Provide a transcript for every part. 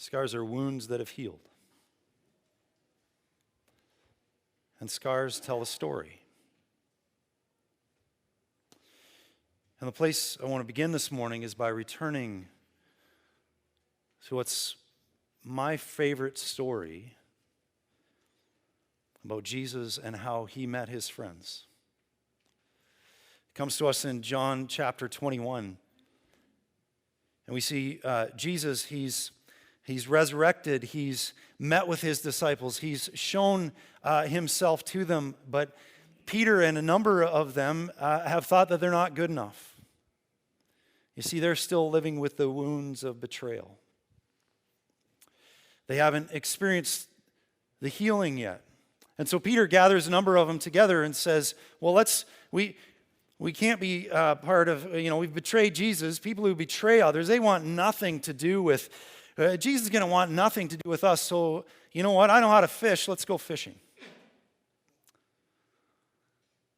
Scars are wounds that have healed. And scars tell a story. And the place I want to begin this morning is by returning to what's my favorite story about Jesus and how he met his friends. It comes to us in John chapter 21. And we see Jesus, he's resurrected, he's met with his disciples, he's shown himself to them, but Peter and a number of them have thought that they're not good enough. You see, they're still living with the wounds of betrayal. They haven't experienced the healing yet. And so Peter gathers a number of them together and says, well, we can't be part of, we've betrayed Jesus. People who betray others, they want nothing to do with Jesus is going to want nothing to do with us, so you know what? I know how to fish. Let's go fishing.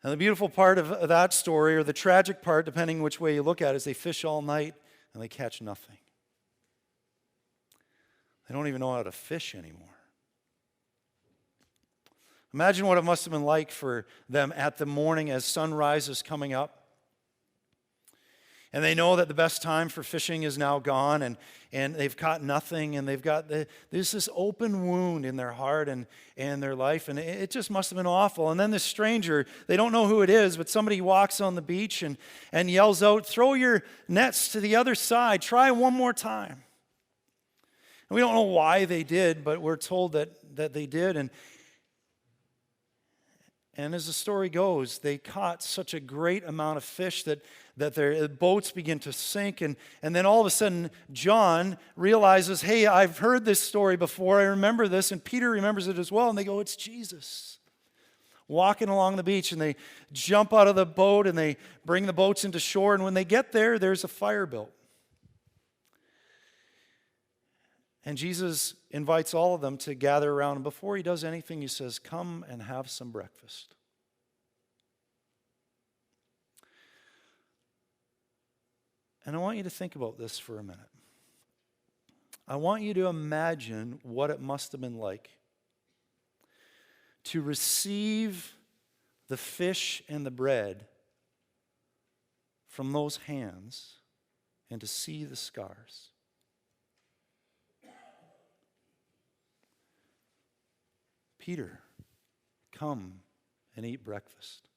And the beautiful part of that story, or the tragic part, depending which way you look at it, is they fish all night and they catch nothing. They don't even know how to fish anymore. Imagine what it must have been like for them at the morning as sunrise is coming up. And they know that the best time for fishing is now gone, and they've caught nothing, and they've got there's this open wound in their heart and their life, and it just must have been awful. And then this stranger, they don't know who it is, but somebody walks on the beach and yells out, "Throw your nets to the other side, try one more time." And we don't know why they did, but we're told that they did, and as the story goes, they caught such a great amount of fish that their boats begin to sink. And then all of a sudden, John realizes, hey, I've heard this story before. I remember this. And Peter remembers it as well. And they go, it's Jesus. Walking along the beach. And they jump out of the boat and they bring the boats into shore. And when they get there, there's a fire built. And Jesus invites all of them to gather around. And before he does anything, he says, come and have some breakfast. And I want you to think about this for a minute. I want you to imagine what it must have been like to receive the fish and the bread from those hands and to see the scars. Peter, come and eat breakfast.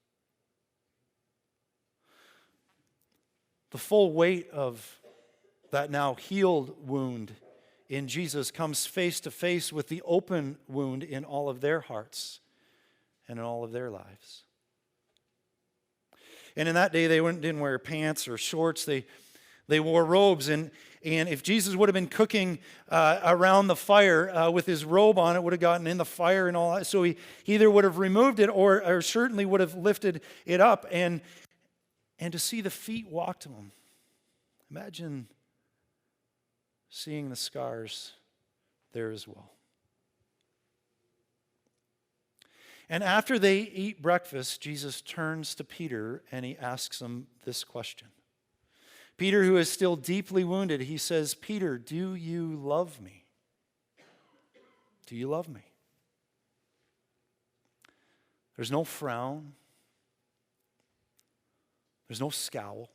The full weight of that now healed wound in Jesus comes face to face with the open wound in all of their hearts and in all of their lives. And in that day, they didn't wear pants or shorts. They wore robes. And if Jesus would have been cooking around the fire with his robe on, it would have gotten in the fire and all that. So he either would have removed it or certainly would have lifted it up. And to see the feet walk to him. Imagine seeing the scars there as well. And after they eat breakfast, Jesus turns to Peter and he asks him this question. Peter, who is still deeply wounded, he says, Peter, do you love me? Do you love me? There's no frown. There's no scowl.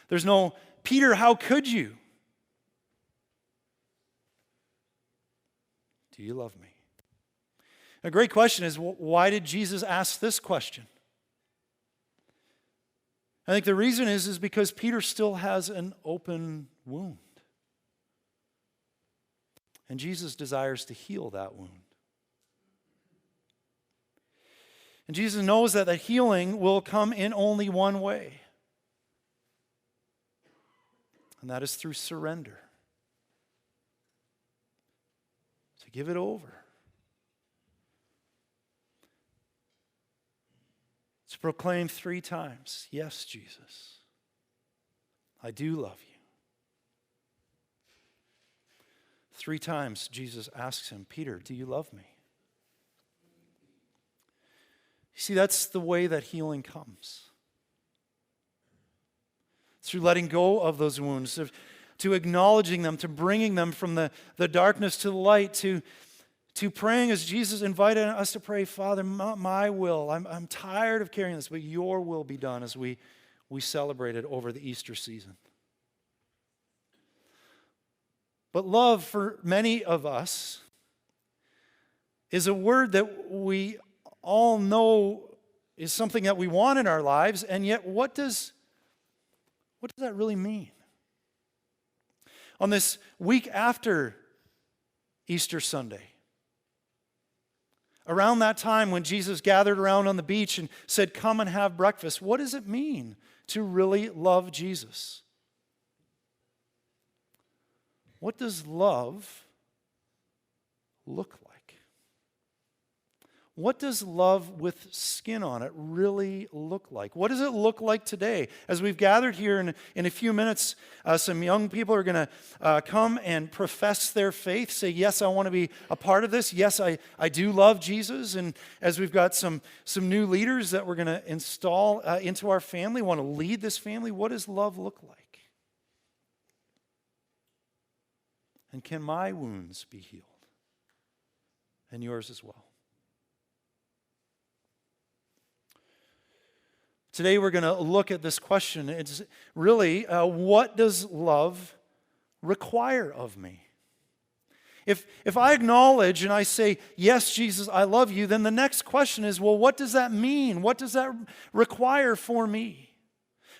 There's no, Peter, how could you? Do you love me? A great question is, why did Jesus ask this question? I think the reason is because Peter still has an open wound. And Jesus desires to heal that wound. And Jesus knows that the healing will come in only one way. And that is through surrender. To give it over. To proclaim 3 times, yes, Jesus, I do love you. 3 times Jesus asks him, Peter, do you love me? You see, that's the way that healing comes. Through letting go of those wounds, to acknowledging them, to bringing them from the darkness to the light, to praying as Jesus invited us to pray, Father, my will, I'm tired of carrying this, but your will be done as we celebrated over the Easter season. But love for many of us is a word that we all know is something that we want in our lives, and yet what does that really mean? On this week after Easter Sunday, around that time when Jesus gathered around on the beach and said, come and have breakfast, what does it mean to really love Jesus? What does love look like? What does love with skin on it really look like? What does it look like today? As we've gathered here in a few minutes, some young people are going to come and profess their faith, say, yes, I want to be a part of this. Yes, I do love Jesus. And as we've got some new leaders that we're going to install into our family, want to lead this family, what does love look like? And can my wounds be healed? And yours as well. Today we're going to look at this question. It's really, what does love require of me? If I acknowledge and I say, yes, Jesus, I love you, then the next question is, well, what does that mean? What does that require for me?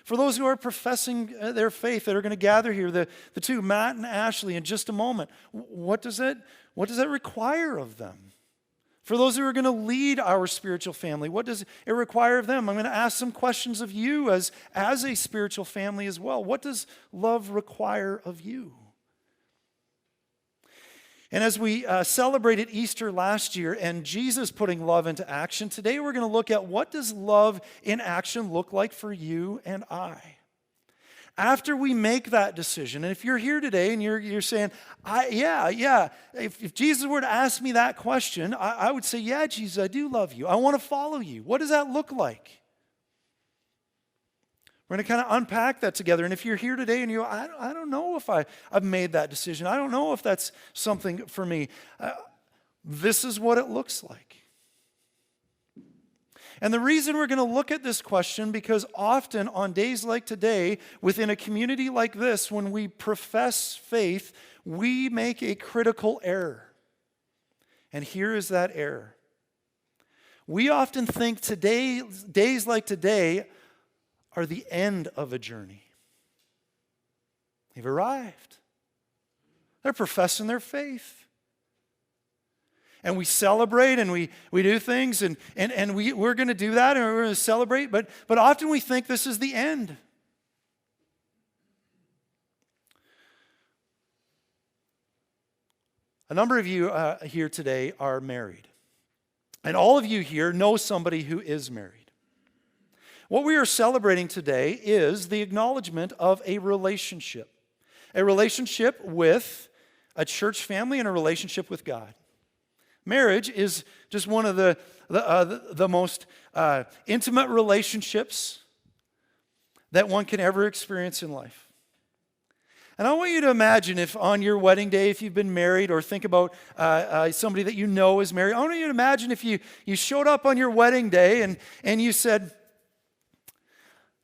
For those who are professing their faith that are going to gather here, the two, Matt and Ashley, in just a moment, what does that require of them? For those who are going to lead our spiritual family, what does it require of them? I'm going to ask some questions of you as a spiritual family as well. What does love require of you? And as we celebrated Easter last year and Jesus putting love into action, today we're going to look at what does love in action look like for you and I. After we make that decision, and if you're here today and you're saying, if Jesus were to ask me that question, I would say, yeah, Jesus, I do love you. I want to follow you. What does that look like? We're going to kind of unpack that together. And if you're here today and you go, I don't know if I've made that decision. I don't know if that's something for me. This is what it looks like. And the reason we're going to look at this question, because often on days like today, within a community like this, when we profess faith, we make a critical error. And here is that error. We often think days like today are the end of a journey. They've arrived. They're professing their faith. And we celebrate and we do things and we're going to do that and we're going to celebrate, but often we think this is the end. A number of you here today are married. And all of you here know somebody who is married. What we are celebrating today is the acknowledgement of a relationship with a church family and a relationship with God. Marriage is just one of the most intimate relationships that one can ever experience in life. And I want you to imagine if on your wedding day, if you've been married, or think about somebody that you know is married, I want you to imagine if you showed up on your wedding day and you said,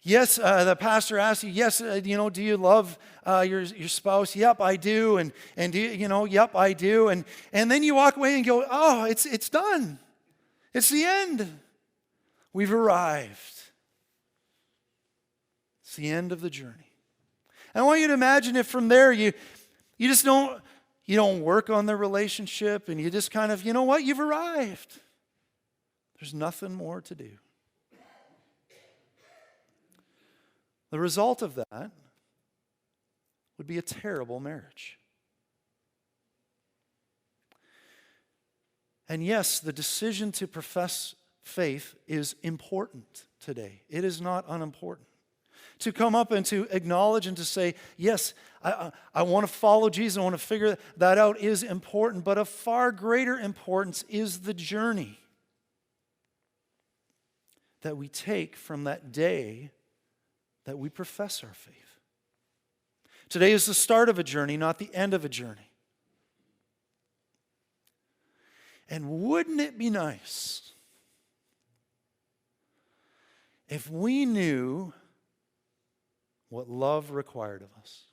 yes, the pastor asked you, yes, do you love your spouse? Yep, I do. And do you, yep, I do. And then you walk away and go, oh, it's done. It's the end. We've arrived. It's the end of the journey. And I want you to imagine if from there you just don't work on the relationship, and you just kind of, you've arrived. There's nothing more to do. The result of that would be a terrible marriage. And yes, the decision to profess faith is important today. It is not unimportant. To come up and to acknowledge and to say, yes, I want to follow Jesus, I want to figure that out, is important, but of far greater importance is the journey that we take from that day that we profess our faith. Today is the start of a journey, not the end of a journey. And wouldn't it be nice if we knew what love required of us?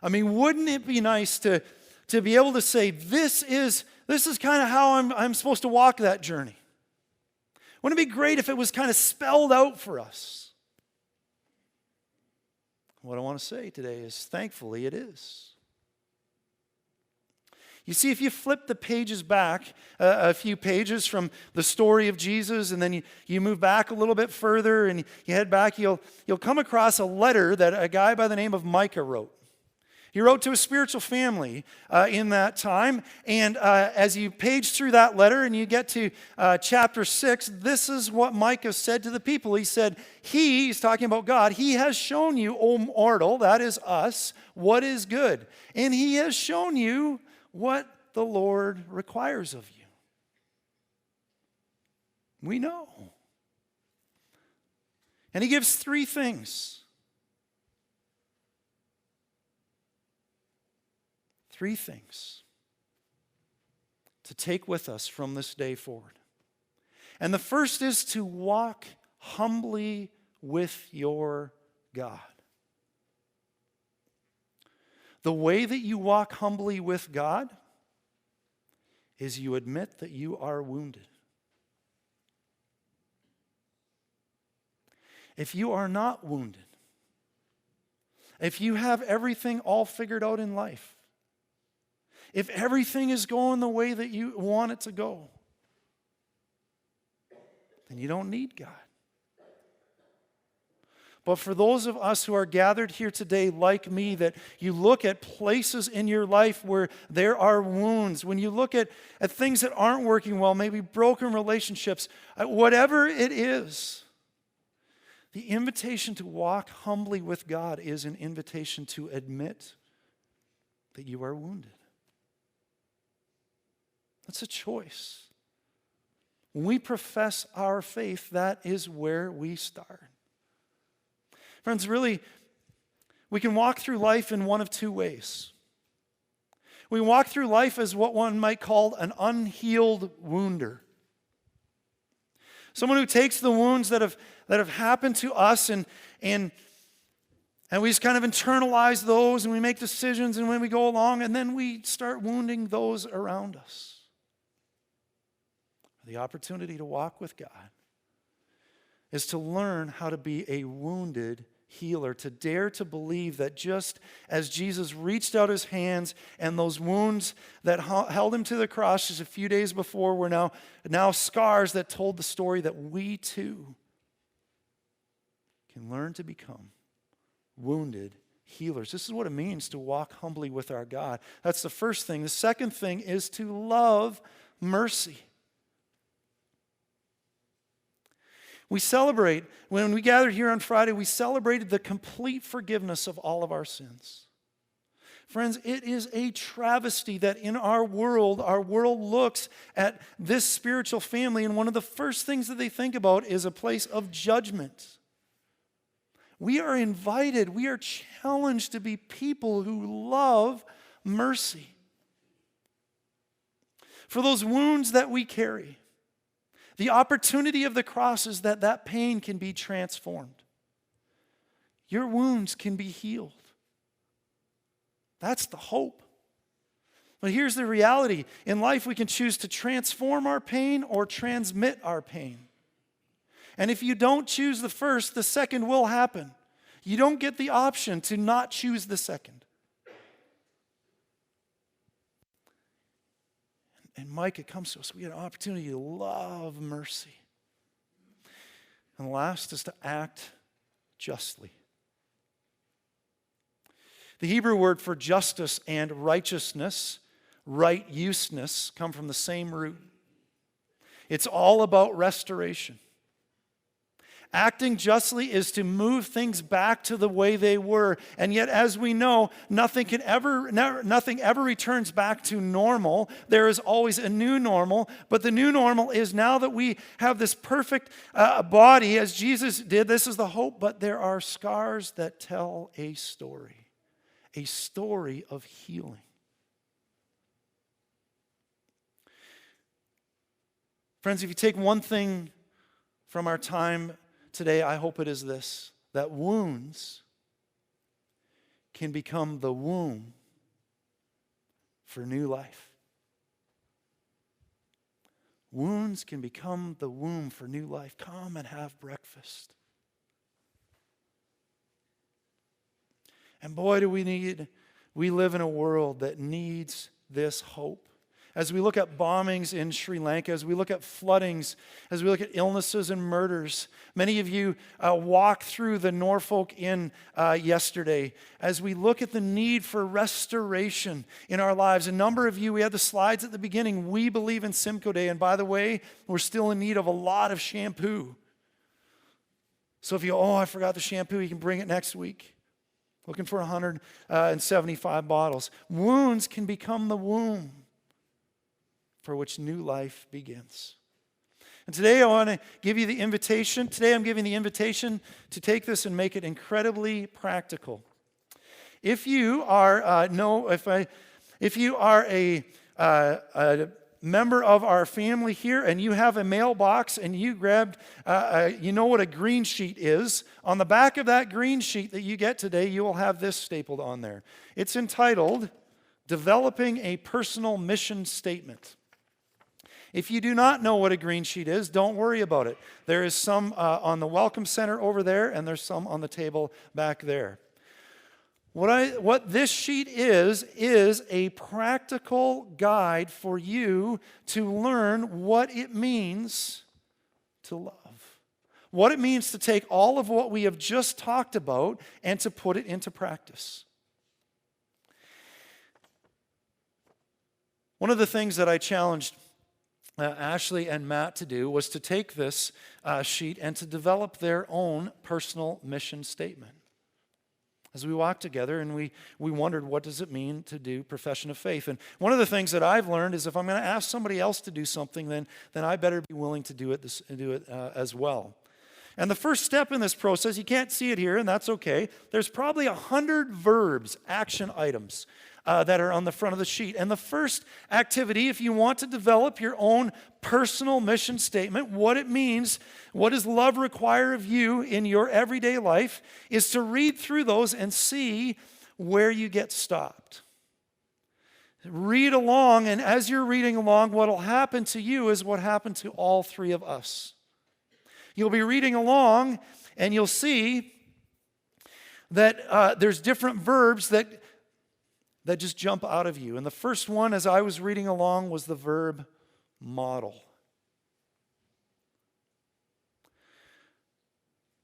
I mean, wouldn't it be nice to be able to say, this is kind of how I'm supposed to walk that journey? Wouldn't it be great if it was kind of spelled out for us? What I want to say today is, thankfully, it is. You see, if you flip the pages back a few pages from the story of Jesus, and then you move back a little bit further and you head back, you'll come across a letter that a guy by the name of Micah wrote. He wrote to a spiritual family in that time, and as you page through that letter and you get to chapter 6, this is what Micah said to the people. He said, he's talking about God, He has shown you, O mortal, that is us, what is good. And He has shown you what the Lord requires of you. We know. And He gives three things. Three things to take with us from this day forward. And the first is to walk humbly with your God. The way that you walk humbly with God is you admit that you are wounded. If you are not wounded, if you have everything all figured out in life, if everything is going the way that you want it to go, then you don't need God. But for those of us who are gathered here today, like me, that you look at places in your life where there are wounds, when you look at things that aren't working well, maybe broken relationships, whatever it is, the invitation to walk humbly with God is an invitation to admit that you are wounded. That's a choice. When we profess our faith, that is where we start. Friends, really, we can walk through life in one of two ways. We walk through life as what one might call an unhealed wounder. Someone who takes the wounds that have happened to us and we just kind of internalize those, and we make decisions, and when we go along, and then we start wounding those around us. The opportunity to walk with God is to learn how to be a wounded healer, to dare to believe that just as Jesus reached out His hands and those wounds that held Him to the cross just a few days before were now scars that told the story, that we too can learn to become wounded healers. This is what it means to walk humbly with our God. That's the first thing. The second thing is to love mercy. We celebrate, when we gathered here on Friday, we celebrated the complete forgiveness of all of our sins. Friends, it is a travesty that in our world looks at this spiritual family, and one of the first things that they think about is a place of judgment. We are invited, we are challenged to be people who love mercy. For those wounds that we carry, the opportunity of the cross is that that pain can be transformed. Your wounds can be healed. That's the hope. But here's the reality. In life, we can choose to transform our pain or transmit our pain. And if you don't choose the first, the second will happen. You don't get the option to not choose the second. And Micah comes to us. We get an opportunity to love mercy. And last is to act justly. The Hebrew word for justice and righteousness, right-useness, come from the same root. It's all about restoration. Acting justly is to move things back to the way they were. And yet, as we know, nothing ever returns back to normal. There is always a new normal. But the new normal is now that we have this perfect body, as Jesus did, this is the hope. But there are scars that tell a story of healing. Friends, if you take one thing from our time today, I hope it is this, that wounds can become the womb for new life. Wounds can become the womb for new life. Come and have breakfast. And boy, do we live in a world that needs this hope. As we look at bombings in Sri Lanka, as we look at floodings, as we look at illnesses and murders, many of you walked through the Norfolk Inn yesterday. As we look at the need for restoration in our lives, a number of you, we had the slides at the beginning, we believe in Simcoe Day. And by the way, we're still in need of a lot of shampoo. So if you, I forgot the shampoo, you can bring it next week. Looking for 175 bottles. Wounds can become the womb for which new life begins. And today I want to give you the invitation. Today I'm giving the invitation to take this and make it incredibly practical. If you are a member of our family here and you have a mailbox and you grabbed, you know what a green sheet is. On the back of that green sheet that you get today, you will have this stapled on there. It's entitled, Developing a Personal Mission Statement. If you do not know what a green sheet is, don't worry about it. There is some on the Welcome Center over there, and there's some on the table back there. What this sheet is a practical guide for you to learn what it means to love. What it means to take all of what we have just talked about and to put it into practice. One of the things that I challenged Ashley and Matt to do was to take this sheet and to develop their own personal mission statement. As we walked together and we wondered, what does it mean to do profession of faith? And one of the things that I've learned is if I'm going to ask somebody else to do something, then I better be willing to do it as well. And the first step in this process, you can't see it here, and that's okay. There's probably 100 verbs, action items, that are on the front of the sheet. And the first activity, if you want to develop your own personal mission statement, what it means, what does love require of you in your everyday life, is to read through those and see where you get stopped. Read along, and as you're reading along, what will happen to you is what happened to all three of us. You'll be reading along, and you'll see that there's different verbs that just jump out of you. And the first one, as I was reading along, was the verb model.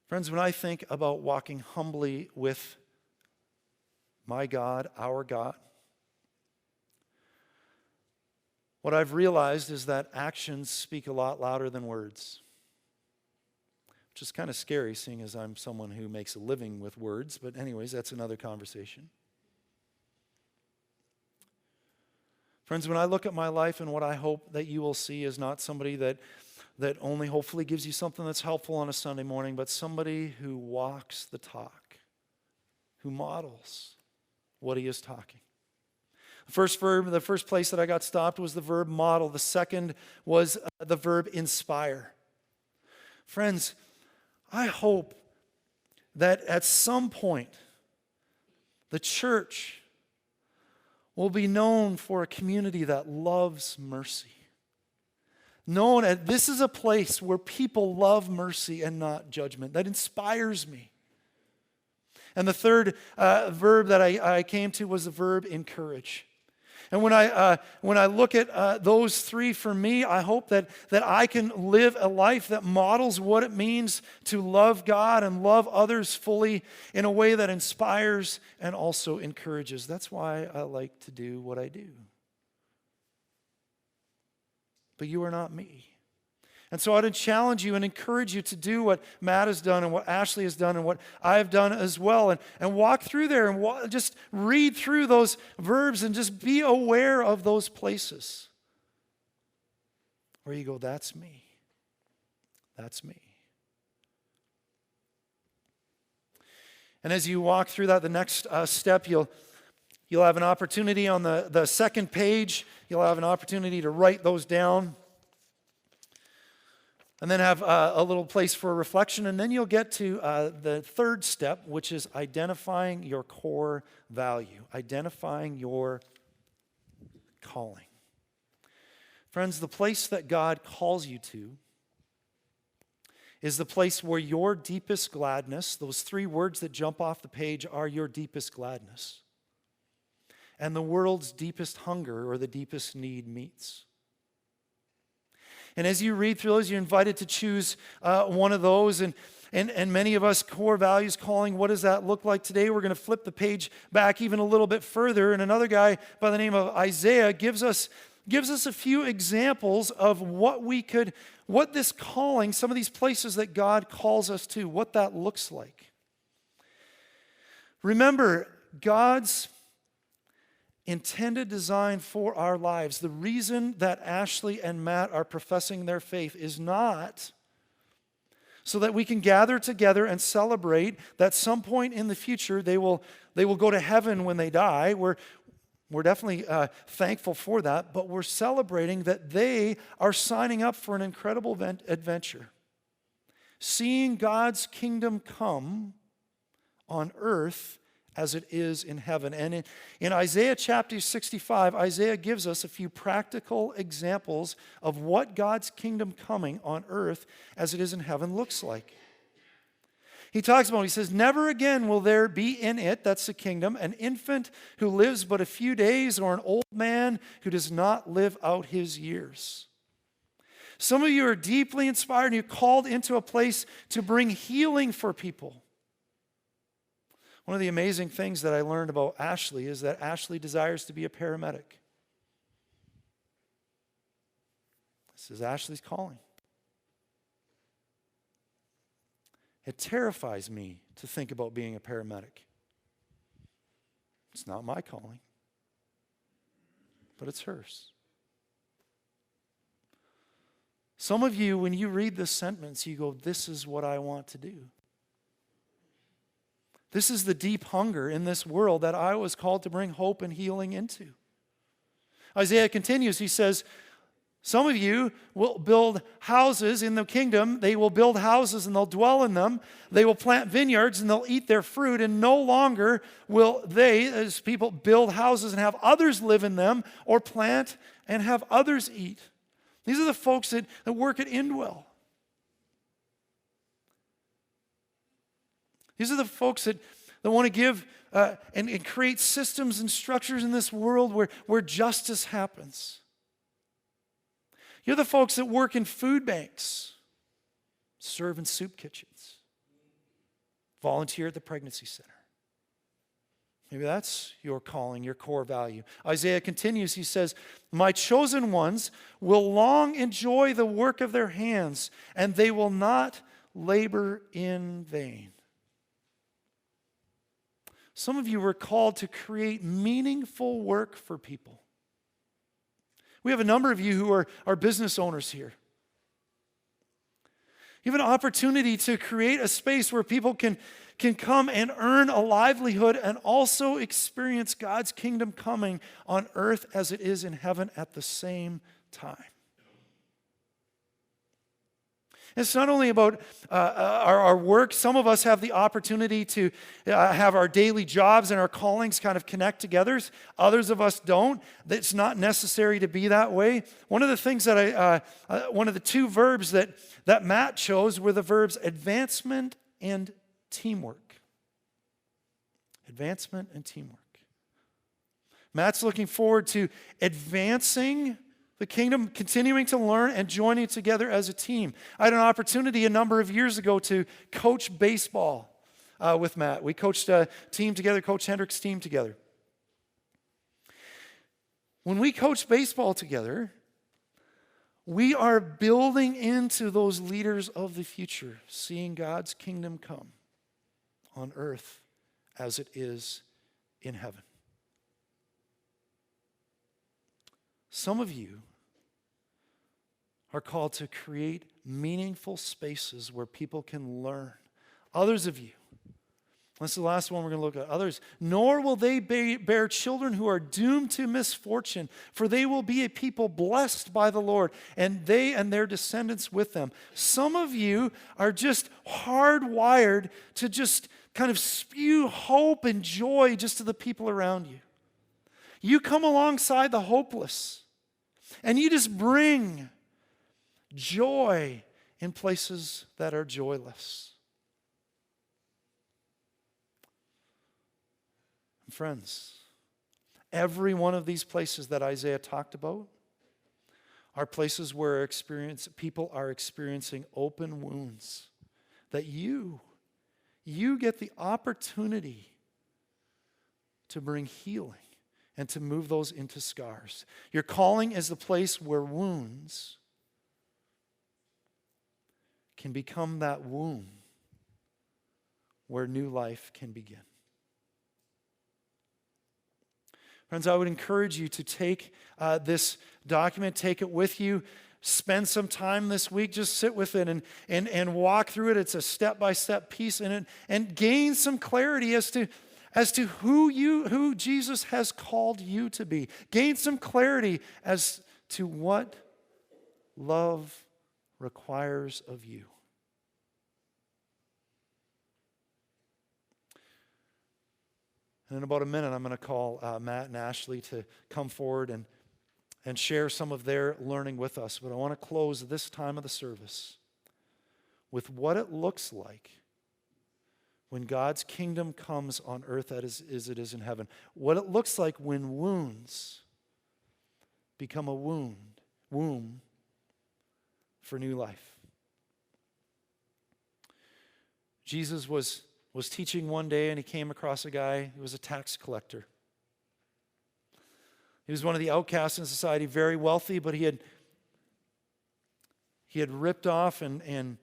Friends, when I think about walking humbly with my God, our God, what I've realized is that actions speak a lot louder than words. Which is kind of scary, seeing as I'm someone who makes a living with words. But anyways, that's another conversation. Friends, when I look at my life, and what I hope that you will see is not somebody that only hopefully gives you something that's helpful on a Sunday morning, but somebody who walks the talk, who models what he is talking. The first verb, the first place that I got stopped was the verb model. The second was the verb inspire. Friends, I hope that at some point the church will be known for a community that loves mercy. Known as, this is a place where people love mercy and not judgment. That inspires me. And the third verb that I came to was the verb encourage. And when I look at those three, for me, I hope that I can live a life that models what it means to love God and love others fully in a way that inspires and also encourages. That's why I like to do what I do. But you are not me. And so I'd challenge you and encourage you to do what Matt has done and what Ashley has done and what I have done as well. And walk through there and just read through those verbs and just be aware of those places where you go, that's me. That's me. And as you walk through that, the next step, you'll have an opportunity on the second page. You'll have an opportunity to write those down. And then have a little place for reflection. And then you'll get to the third step, which is identifying your core value, identifying your calling. Friends, the place that God calls you to is the place where your deepest gladness, those three words that jump off the page are your deepest gladness, and the world's deepest hunger or the deepest need meets. And as you read through those, you're invited to choose one of those. And many of us, core values calling, what does that look like today? We're going to flip the page back even a little bit further. And another guy by the name of Isaiah gives us a few examples of what this calling, some of these places that God calls us to, what that looks like. Remember, God's intended design for our lives, the reason that Ashley and Matt are professing their faith is not so that we can gather together and celebrate that some point in the future they will go to heaven when they die. We're definitely thankful for that, but we're celebrating that they are signing up for an incredible adventure, seeing God's kingdom come on earth as it is in heaven. And in Isaiah chapter 65, Isaiah gives us a few practical examples of what God's kingdom coming on earth as it is in heaven looks like. He talks about, he says, never again will there be in it, that's the kingdom, an infant who lives but a few days or an old man who does not live out his years. Some of you are deeply inspired and you're called into a place to bring healing for people. One of the amazing things that I learned about Ashley is that Ashley desires to be a paramedic. This is Ashley's calling. It terrifies me to think about being a paramedic. It's not my calling, but it's hers. Some of you, when you read this sentence, you go, this is what I want to do. This is the deep hunger in this world that I was called to bring hope and healing into. Isaiah continues, he says, some of you will build houses in the kingdom. They will build houses and they'll dwell in them. They will plant vineyards and they'll eat their fruit. And no longer will they, as people, build houses and have others live in them or plant and have others eat. These are the folks that work at Indwell. These are the folks that want to give and create systems and structures in this world where justice happens. You're the folks that work in food banks, serve in soup kitchens, volunteer at the pregnancy center. Maybe that's your calling, your core value. Isaiah continues, he says, my chosen ones will long enjoy the work of their hands, and they will not labor in vain. Some of you were called to create meaningful work for people. We have a number of you who are business owners here. You have an opportunity to create a space where people can come and earn a livelihood and also experience God's kingdom coming on earth as it is in heaven at the same time. It's not only about our work. Some of us have the opportunity to have our daily jobs and our callings kind of connect together. Others of us don't. It's not necessary to be that way. One of the things that one of the two verbs that Matt chose were the verbs advancement and teamwork. Advancement and teamwork. Matt's looking forward to advancing the kingdom, continuing to learn and joining together as a team. I had an opportunity a number of years ago to coach baseball with Matt. We coached a team together, Coach Hendrick's team together. When we coach baseball together, we are building into those leaders of the future, seeing God's kingdom come on earth as it is in heaven. Some of you are called to create meaningful spaces where people can learn. Others of you, that's the last one we're going to look at. Others, nor will they bear children who are doomed to misfortune, for they will be a people blessed by the Lord, and they and their descendants with them. Some of you are just hardwired to just kind of spew hope and joy just to the people around you. You come alongside the hopeless, and you just bring joy in places that are joyless. Friends, every one of these places that Isaiah talked about are places where people are experiencing open wounds that you get the opportunity to bring healing and to move those into scars. Your calling is the place where wounds can become that womb where new life can begin. Friends, I would encourage you to take this document, take it with you, spend some time this week, just sit with it and walk through it. It's a step-by-step piece in it, and gain some clarity as to who Jesus has called you to be. Gain some clarity as to what love requires of you. And in about a minute, I'm going to call Matt and Ashley to come forward and share some of their learning with us. But I want to close this time of the service with what it looks like when God's kingdom comes on earth as it is in heaven. What it looks like when wounds become a womb for new life. Jesus was teaching one day, and he came across a guy who was a tax collector. He was one of the outcasts in society, very wealthy, but he had ripped off and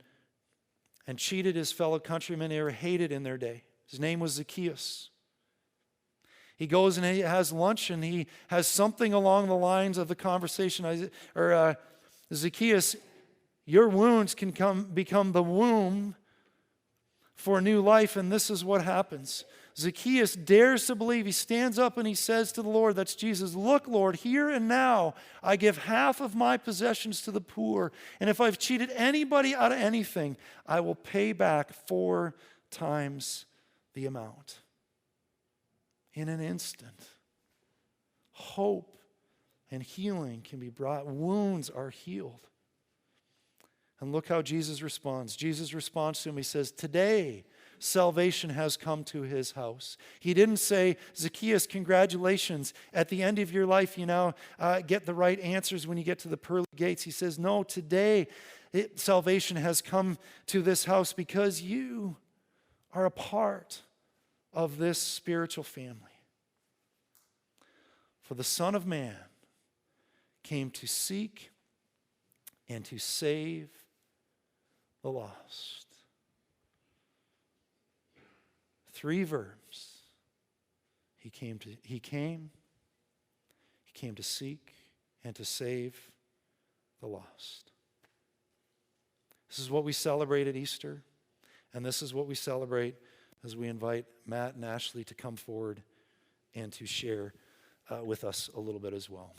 cheated his fellow countrymen. They were hated in their day. His name was Zacchaeus. He goes and he has lunch, and he has something along the lines of the conversation. Zacchaeus, your wounds can become the womb for new life, and this is what happens. Zacchaeus dares to believe. He stands up and he says to the Lord, that's Jesus, "Look, Lord, here and now I give half of my possessions to the poor, and if I've cheated anybody out of anything, I will pay back 4 times the amount." In an instant, hope and healing can be brought. Wounds are healed. And look how Jesus responds. Jesus responds to him. He says, "Today, salvation has come to his house." He didn't say, "Zacchaeus, congratulations. At the end of your life, you now get the right answers when you get to the pearly gates." He says, "No, today, salvation has come to this house because you are a part of this spiritual family. For the Son of Man came to seek and to save the lost." 3 verbs. He came to seek, and to save the lost. This is what we celebrate at Easter, and this is what we celebrate as we invite Matt and Ashley to come forward and to share with us a little bit as well.